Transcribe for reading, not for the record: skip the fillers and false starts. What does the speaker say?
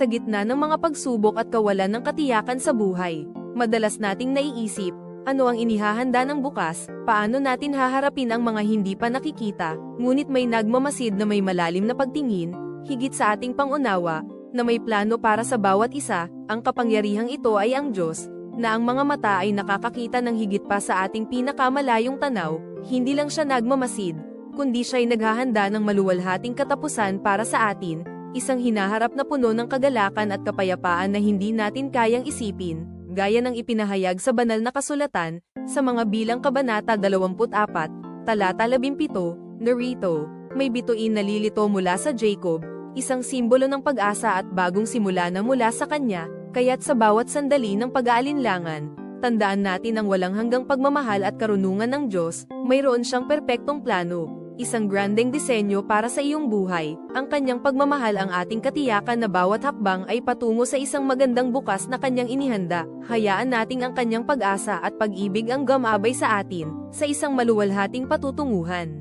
Sa gitna ng mga pagsubok at kawalan ng katiyakan sa buhay, madalas nating naiisip, ano ang inihahanda ng bukas, paano natin haharapin ang mga hindi pa nakikita, ngunit may nagmamasid na may malalim na pagtingin, higit sa ating pangunawa, na may plano para sa bawat isa. Ang kapangyarihang ito ay ang Diyos, na ang mga mata ay nakakakita ng higit pa sa ating pinakamalayong tanaw. Hindi lang siya nagmamasid, kundi siya'y naghahanda ng maluwalhating katapusan para sa atin, isang hinaharap na puno ng kagalakan at kapayapaan na hindi natin kayang isipin, gaya ng ipinahayag sa banal na kasulatan, sa mga bilang kabanata 24, talata 17, narito, may bituin na lilito mula sa Jacob, isang simbolo ng pag-asa at bagong simula na mula sa kanya, kaya't sa bawat sandali ng pag-aalinlangan, tandaan natin ang walang hanggang pagmamahal at karunungan ng Diyos, mayroon siyang perpektong plano, isang grandeng disenyo para sa iyong buhay, ang kanyang pagmamahal ang ating katiyakan na bawat hakbang ay patungo sa isang magandang bukas na kanyang inihanda. Hayaan nating ang kanyang pag-asa at pag-ibig ang gumabay sa atin, sa isang maluwalhating patutunguhan.